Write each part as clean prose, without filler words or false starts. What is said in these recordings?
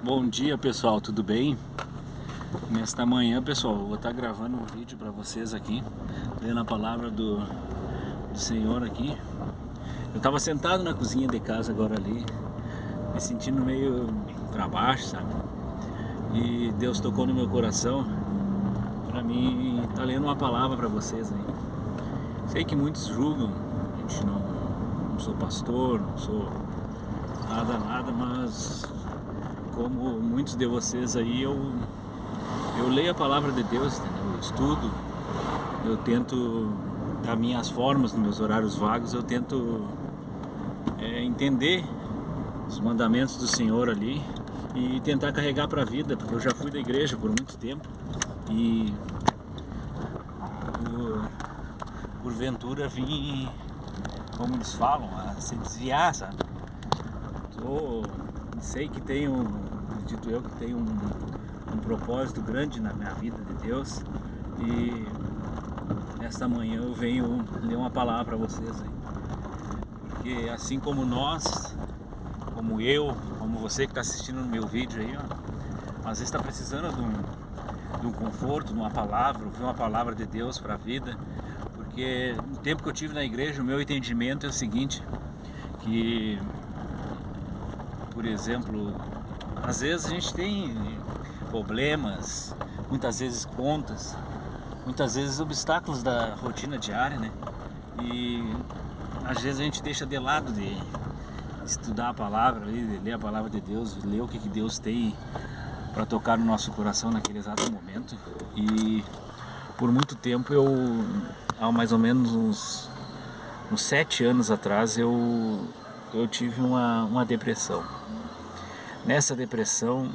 Bom dia, pessoal, tudo bem? Nesta manhã, pessoal, eu vou estar gravando um vídeo para vocês aqui, lendo a palavra do Senhor aqui. Eu estava sentado na cozinha de casa agora ali, me sentindo meio para baixo, sabe? E Deus tocou no meu coração para mim estar lendo uma palavra para vocês aí. Sei que muitos julgam, a gente não sou pastor, não sou nada, mas como muitos de vocês aí, eu leio a palavra de Deus, entendeu? Eu estudo, eu tento, das minhas formas, nos meus horários vagos, eu tento entender os mandamentos do Senhor ali e tentar carregar para a vida, porque eu já fui da igreja por muito tempo e porventura vim, como eles falam, a se desviar, sabe? Sei que tenho, acredito eu, que tenho um propósito grande na minha vida de Deus, e nesta manhã eu venho ler uma palavra para vocês aí, porque assim como nós, como eu, como você que está assistindo no meu vídeo aí, ó, às vezes está precisando de um conforto, de uma palavra, ouvir uma palavra de Deus para a vida, porque no tempo que eu tive na igreja, o meu entendimento é o seguinte, que, por exemplo, às vezes a gente tem problemas, muitas vezes contas, muitas vezes obstáculos da rotina diária, né? E às vezes a gente deixa de lado de estudar a palavra, de ler a palavra de Deus, ler o que Deus tem para tocar no nosso coração naquele exato momento. E por muito tempo há mais ou menos uns 7 anos atrás, eu tive uma depressão. Nessa depressão,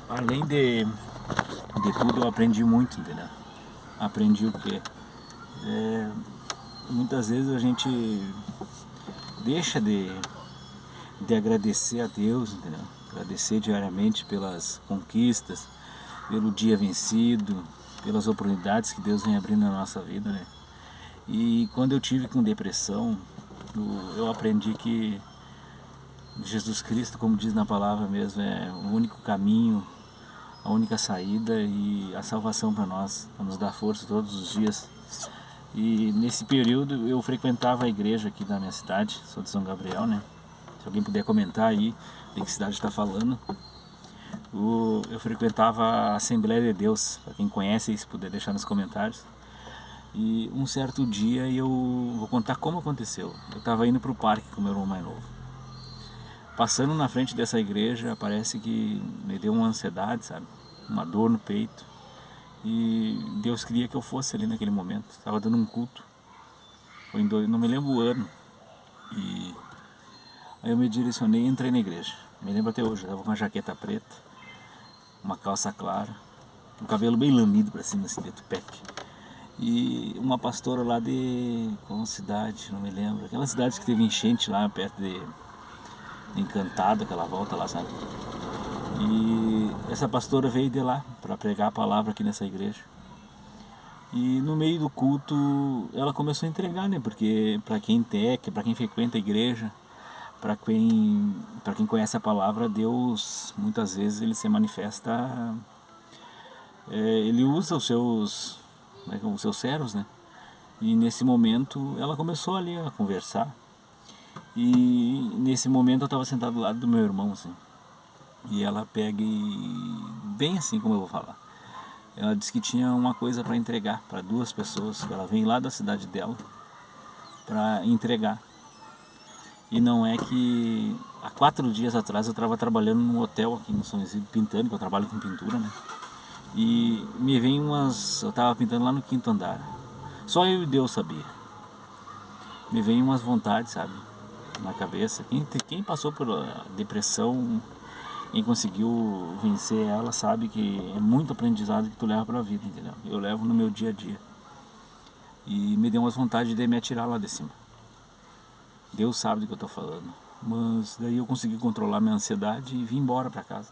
além de tudo, eu aprendi muito, entendeu? Aprendi o quê? Muitas vezes a gente deixa de agradecer a Deus, entendeu? Agradecer diariamente pelas conquistas, pelo dia vencido, pelas oportunidades que Deus vem abrindo na nossa vida, né? E quando eu tive com depressão, eu aprendi que Jesus Cristo, como diz na palavra mesmo, é o único caminho, a única saída e a salvação para nós, para nos dar força todos os dias. E nesse período eu frequentava a igreja aqui da minha cidade, sou de São Gabriel, né? Se alguém puder comentar aí de que cidade está falando. Eu frequentava a Assembleia de Deus, para quem conhece, se puder deixar nos comentários. E um certo dia eu vou contar como aconteceu. Eu estava indo para o parque com meu irmão mais novo. Passando na frente dessa igreja, parece que me deu uma ansiedade, sabe? Uma dor no peito. E Deus queria que eu fosse ali naquele momento. Estava dando um culto. Não me lembro o ano. E aí eu me direcionei e entrei na igreja. Me lembro até hoje. Eu estava com uma jaqueta preta, uma calça clara, um cabelo bem lamido para cima, assim, de tupete. E uma pastora lá de... qual cidade? Não me lembro. Aquela cidade que teve enchente lá perto de Encantado, aquela volta lá, sabe? E essa pastora veio de lá para pregar a palavra aqui nessa igreja. E no meio do culto ela começou a entregar, né? Porque para quem frequenta a igreja, para quem conhece a palavra, Deus muitas vezes ele se manifesta, ele usa os seus servos, né? E nesse momento ela começou ali a conversar. E nesse momento eu estava sentado do lado do meu irmão, assim. E ela pega bem assim como eu vou falar. Ela disse que tinha uma coisa para entregar para 2 pessoas. Ela vem lá da cidade dela para entregar. E não é que há 4 dias atrás eu estava trabalhando num hotel aqui no São Isidro, pintando, que eu trabalho com pintura, né? E me vem eu estava pintando lá no 5º andar. Só eu e Deus sabia. Me vem umas vontades, sabe? Na cabeça. Quem passou por depressão, quem conseguiu vencer ela, sabe que é muito aprendizado que tu leva pra vida, entendeu? Eu levo no meu dia a dia. E me deu umas vontades de me atirar lá de cima. Deus sabe do que eu tô falando. Mas daí eu consegui controlar minha ansiedade e vim embora pra casa.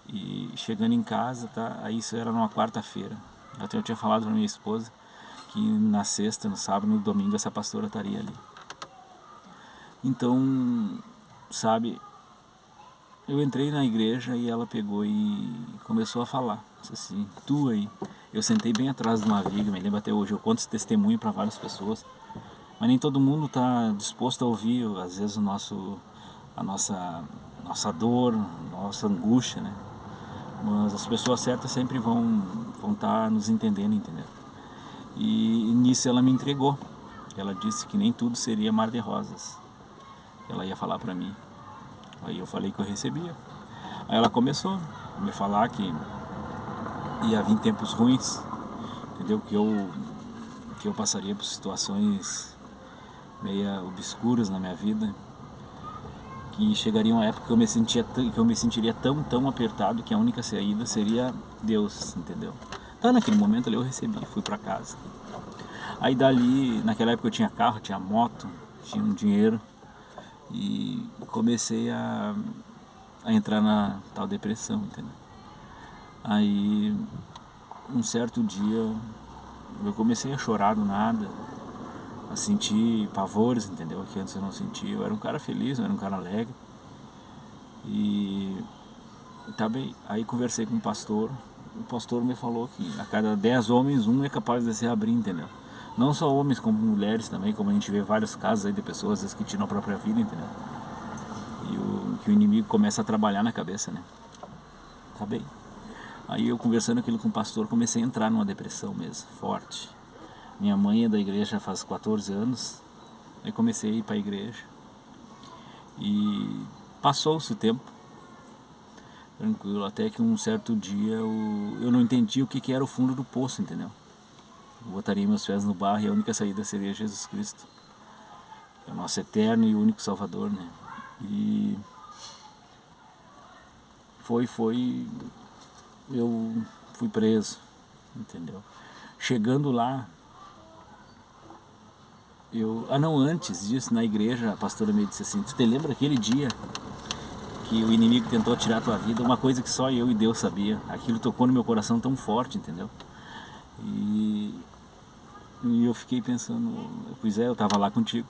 E chegando em casa, tá? Aí isso era numa quarta-feira. Até eu tinha falado pra minha esposa que na sexta, no sábado, no domingo essa pastora estaria ali. Então, sabe, eu entrei na igreja e ela pegou e começou a falar. Disse assim, tu aí. Eu sentei bem atrás de uma viga, me lembro até hoje. Eu conto esse testemunho para várias pessoas. Mas nem todo mundo está disposto a ouvir, às vezes, a nossa dor, a nossa angústia, né? Mas as pessoas certas sempre vão estar nos entendendo, entendeu? E nisso ela me entregou. Ela disse que nem tudo seria mar de rosas. Ela ia falar para mim. Aí eu falei que eu recebia. Aí ela começou a me falar que ia vir tempos ruins, entendeu? Que eu passaria por situações meio obscuras na minha vida, que chegaria uma época que eu me sentiria tão apertado que a única saída seria Deus, entendeu? Então naquele momento ali eu recebi, fui para casa. Aí dali, naquela época eu tinha carro, tinha moto, tinha um dinheiro e comecei a entrar na tal depressão, entendeu? Aí um certo dia eu comecei a chorar do nada, a sentir pavores, entendeu? Que antes eu não sentia. Eu era um cara feliz, eu era um cara alegre. E tá bem. Aí conversei com o pastor me falou que a cada 10 homens, um é capaz de se abrir, entendeu? Não só homens, como mulheres também, como a gente vê vários casos aí de pessoas às vezes, que tiram a própria vida, entendeu? E que o inimigo começa a trabalhar na cabeça, né? Tá bem. Aí eu conversando aquilo com o pastor, comecei a entrar numa depressão mesmo, forte. Minha mãe é da igreja faz 14 anos, aí comecei a ir para a igreja. E passou-se o tempo, tranquilo, até que um certo dia eu não entendi o que era o fundo do poço, entendeu? Eu botaria meus pés no barro e a única saída seria Jesus Cristo. É o nosso eterno e único Salvador, né? E eu fui preso, entendeu? Chegando lá, antes disso, na igreja, a pastora me disse assim, tu te lembra aquele dia que o inimigo tentou tirar a tua vida? Uma coisa que só eu e Deus sabia. Aquilo tocou no meu coração tão forte, entendeu? E eu fiquei pensando, pois é, eu estava lá contigo.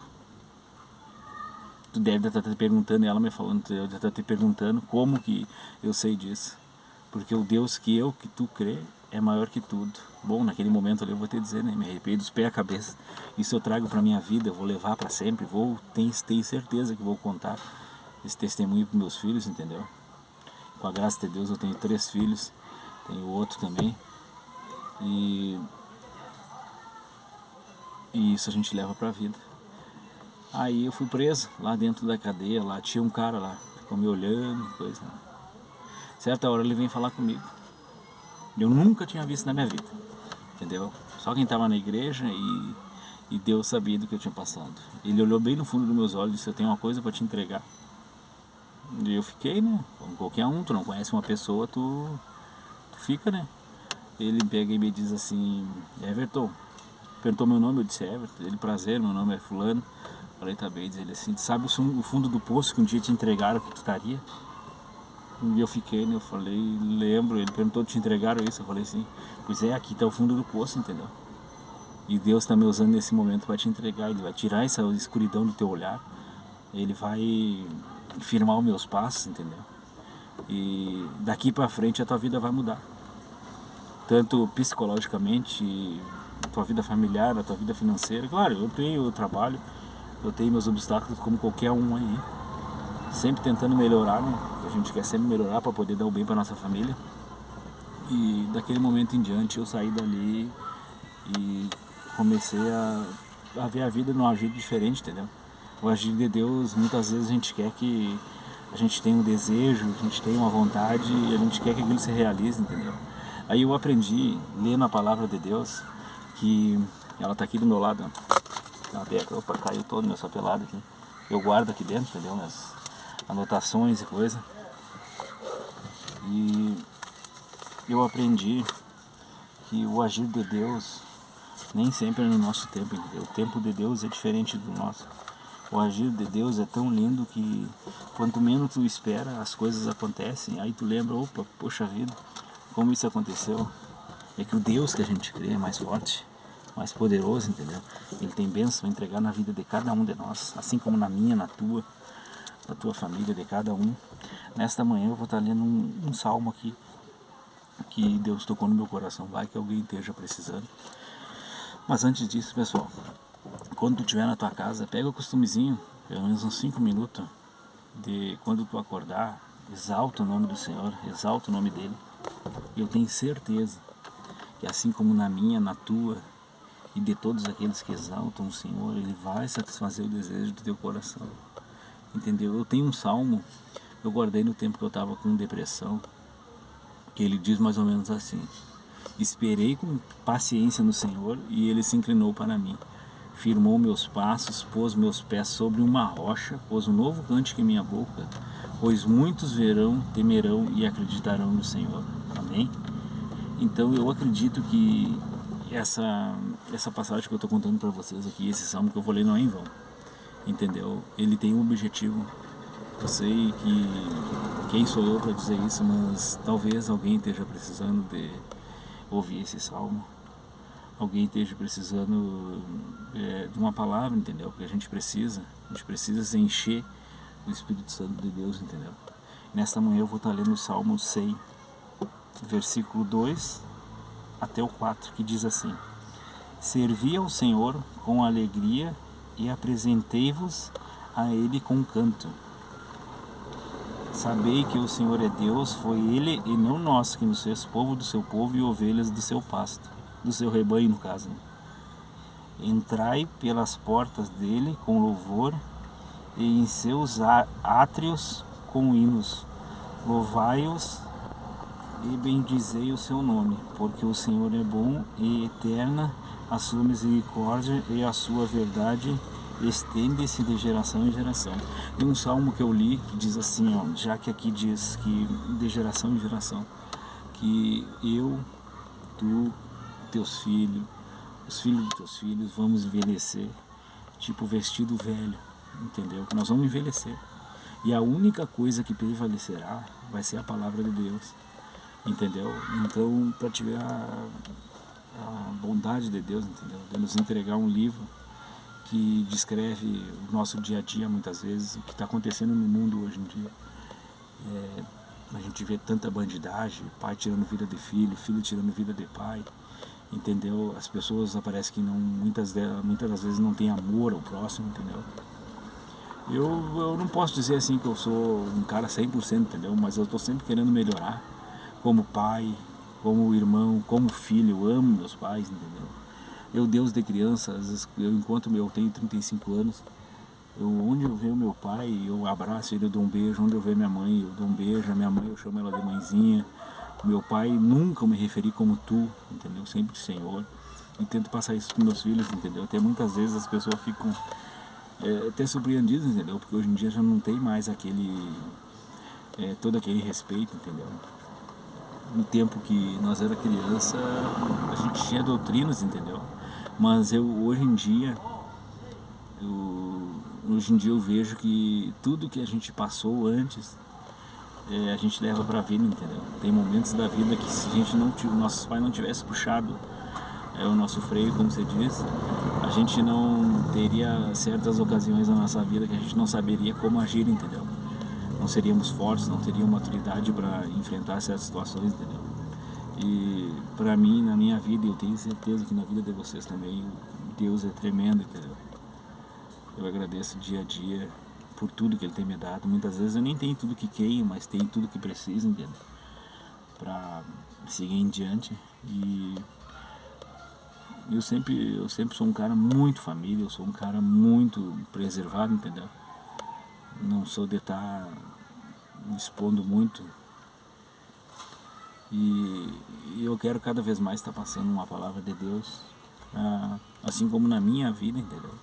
Tu deve estar te perguntando, e ela me falando, tu deve estar te perguntando como que eu sei disso. Porque o Deus que tu crê, é maior que tudo. Bom, naquele momento ali eu vou te dizer, né? Me arrepiei dos pés à cabeça. Isso eu trago para minha vida, eu vou levar para sempre. Tenho certeza que vou contar esse testemunho para meus filhos, entendeu? Com a graça de Deus eu tenho 3 filhos, tenho outro também. E isso a gente leva para a vida. Aí eu fui preso lá dentro da cadeia, lá tinha um cara lá, ficou me olhando, coisa. Certa hora ele vem falar comigo. Eu nunca tinha visto na minha vida, entendeu? Só quem estava na igreja e Deus sabia do que eu tinha passado. Ele olhou bem no fundo dos meus olhos e disse, eu tenho uma coisa para te entregar. E eu fiquei, né? Como qualquer um, tu não conhece uma pessoa, tu fica, né? Ele pega e me diz assim, Everton, perguntou meu nome, eu disse Everton, ele, prazer, meu nome é fulano. Falei, tá bem, diz ele assim, tu sabe o fundo do poço que um dia te entregaram que tu estaria? E eu fiquei, né? Eu falei, lembro. Ele perguntou, te entregaram isso? Eu falei assim, pois é, aqui tá o fundo do poço, entendeu? E Deus está me usando nesse momento para te entregar. Ele vai tirar essa escuridão do teu olhar. Ele vai firmar os meus passos, entendeu? E daqui para frente a tua vida vai mudar. Tanto psicologicamente, a tua vida familiar, a tua vida financeira. Claro, eu tenho o trabalho, eu tenho meus obstáculos como qualquer um aí. Sempre tentando melhorar, né? A gente quer sempre melhorar para poder dar o bem para nossa família. E daquele momento em diante eu saí dali e comecei a ver a vida num agir diferente, entendeu? O agir de Deus, muitas vezes a gente quer que a gente tenha um desejo, a gente tenha uma vontade e a gente quer que aquilo se realize, entendeu? Aí eu aprendi, lendo a palavra de Deus, que ela tá aqui do meu lado, ó. Opa, caiu todo meu papelado aqui. Eu guardo aqui dentro, entendeu? Minhas anotações e coisa. E eu aprendi que o agir de Deus nem sempre é no nosso tempo, entendeu? O tempo de Deus é diferente do nosso. O agir de Deus é tão lindo que quanto menos tu espera, as coisas acontecem. Aí tu lembra, opa, poxa vida, como isso aconteceu? É que o Deus que a gente crê é mais forte, mais poderoso, entendeu? Ele tem bênção a entregar na vida de cada um de nós, assim como na minha, na tua. da tua família, de cada um. Nesta manhã eu vou estar lendo um salmo aqui, que Deus tocou no meu coração, vai que alguém esteja precisando. Mas antes disso, pessoal, quando tu estiver na tua casa, pega o costumezinho, pelo menos uns 5 minutos, de quando tu acordar, exalta o nome do Senhor, exalta o nome dele. Eu tenho certeza que assim como na minha, na tua e de todos aqueles que exaltam o Senhor, ele vai satisfazer o desejo do teu coração. Entendeu? Eu tenho um salmo que eu guardei no tempo que eu estava com depressão, que ele diz mais ou menos assim: esperei com paciência no Senhor e ele se inclinou para mim. Firmou meus passos, pôs meus pés sobre uma rocha, pôs um novo cântico em minha boca, pois muitos verão, temerão e acreditarão no Senhor. Amém? Então eu acredito que essa passagem que eu estou contando para vocês aqui, esse salmo que eu vou ler, não é em vão. Entendeu? Ele tem um objetivo. Eu sei que quem sou eu para dizer isso, mas talvez alguém esteja precisando de ouvir esse salmo. Alguém esteja precisando de uma palavra, entendeu? Porque a gente precisa se encher do Espírito Santo de Deus, entendeu? Nesta manhã eu vou estar lendo o Salmo 100, versículo 2 até o 4, que diz assim: servi ao Senhor com alegria e apresentei-vos a Ele com canto. Sabei que o Senhor é Deus, foi Ele e não nós que nos fez povo do seu povo e ovelhas do seu pasto, do seu rebanho no caso. Entrai pelas portas dele com louvor e em seus átrios com hinos. Louvai-os e bendizei o seu nome, porque o Senhor é bom e eterna a sua misericórdia e a sua verdade estende-se de geração em geração. Tem um salmo que eu li que diz assim, ó, já que aqui diz que de geração em geração, que eu, tu, teus filhos, os filhos dos teus filhos vamos envelhecer, tipo vestido velho, entendeu? Nós vamos envelhecer. E a única coisa que prevalecerá vai ser a palavra de Deus, entendeu? Então, para te ver a bondade de Deus, entendeu? De nos entregar um livro que descreve o nosso dia a dia, muitas vezes, o que está acontecendo no mundo hoje em dia. A gente vê tanta bandidagem, pai tirando vida de filho, filho tirando vida de pai, entendeu? As pessoas parece que não, muitas das vezes não tem amor ao próximo, entendeu? Eu não posso dizer assim que eu sou um cara 100%, entendeu? Mas eu estou sempre querendo melhorar, como pai, como irmão, como filho. Eu amo meus pais, entendeu? Eu, Deus de criança, às vezes eu tenho 35 anos, onde eu vejo meu pai, eu abraço ele, eu dou um beijo. Onde eu vejo minha mãe, eu dou um beijo. A minha mãe, eu chamo ela de mãezinha. Meu pai, nunca me referi como tu, entendeu? Sempre Senhor. E tento passar isso para meus filhos, entendeu? Até muitas vezes as pessoas ficam até surpreendidas, entendeu? Porque hoje em dia já não tem mais todo aquele respeito, entendeu? No tempo que nós era criança, a gente tinha doutrinas, entendeu? Mas hoje em dia eu vejo que tudo que a gente passou antes, a gente leva pra vida, entendeu? Tem momentos da vida que se a gente nossos pais não tivessem puxado o nosso freio, como você diz, a gente não teria certas ocasiões na nossa vida que a gente não saberia como agir, entendeu? Não seríamos fortes, não teríamos maturidade para enfrentar certas situações, entendeu? E para mim, na minha vida, eu tenho certeza que na vida de vocês também, Deus é tremendo, entendeu? Eu agradeço dia a dia por tudo que Ele tem me dado. Muitas vezes eu nem tenho tudo que queiro, mas tenho tudo que preciso, entendeu? Para seguir em diante. E eu sempre sou um cara muito família, eu sou um cara muito preservado, entendeu? Não sou de estar me expondo muito. E eu quero cada vez mais estar passando uma palavra de Deus, assim como na minha vida, entendeu?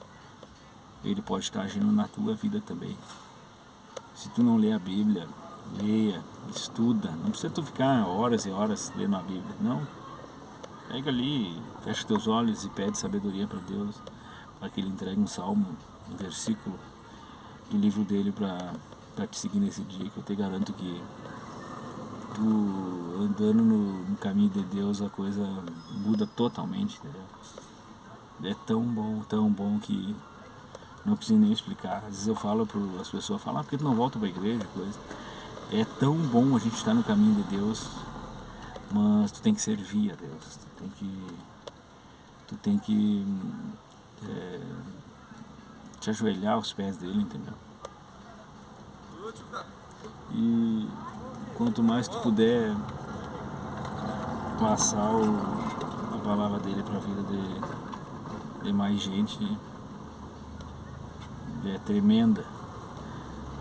Ele pode estar agindo na tua vida também. Se tu não lê a Bíblia, leia, estuda. Não precisa tu ficar horas e horas lendo a Bíblia, não. Pega ali, fecha teus olhos e pede sabedoria para Deus, para que Ele entregue um salmo, um versículo do livro dele para te seguir nesse dia, que eu te garanto que tu andando no caminho de Deus a coisa muda totalmente, entendeu? É tão bom que não preciso nem explicar. Às vezes eu falo para as pessoas, falam, porque tu não volta para a igreja, coisa. É tão bom a gente estar no caminho de Deus, mas tu tem que servir a Deus, tu tem que te ajoelhar aos pés dele, entendeu? E quanto mais tu puder passar a palavra dele para a vida de mais gente, é tremenda.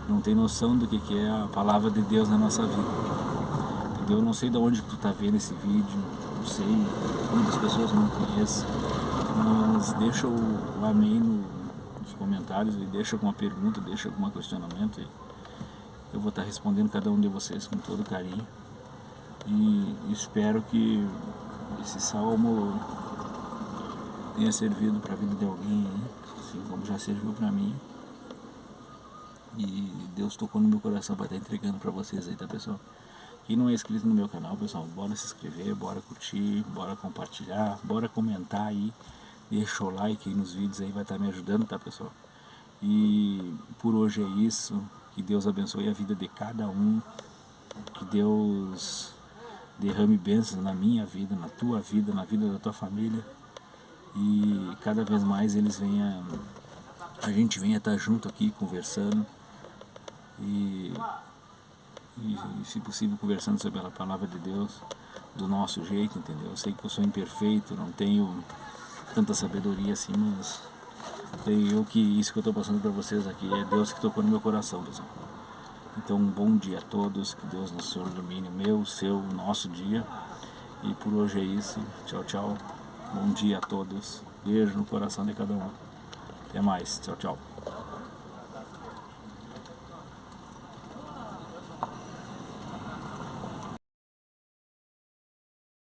Não tem noção do que é a palavra de Deus na nossa vida. Entendeu? Eu não sei de onde tu tá vendo esse vídeo, não sei, muitas pessoas eu não conheço, mas deixa o amém nos comentários e deixa alguma pergunta, deixa algum questionamento e eu vou estar respondendo cada um de vocês com todo carinho. E espero que esse salmo tenha servido para a vida de alguém, assim como já serviu para mim. E Deus tocou no meu coração para estar entregando para vocês aí, tá, pessoal? Quem não é inscrito no meu canal, pessoal, bora se inscrever, bora curtir, bora compartilhar, bora comentar aí, deixa o like aí nos vídeos aí, vai estar me ajudando, tá, pessoal? E por hoje é isso, que Deus abençoe a vida de cada um, que Deus derrame bênçãos na minha vida, na tua vida, na vida da tua família, e cada vez mais a gente venha estar junto aqui conversando, e se possível conversando sobre a palavra de Deus do nosso jeito, entendeu? Eu sei que eu sou imperfeito, não tenho tanta sabedoria assim, mas isso que eu estou passando para vocês aqui é Deus que tocou no meu coração, pessoal. Então um bom dia a todos, que Deus nos ilumine o meu, o seu, o nosso dia, e por hoje é isso, tchau, tchau, bom dia a todos, beijo no coração de cada um, até mais, tchau, tchau.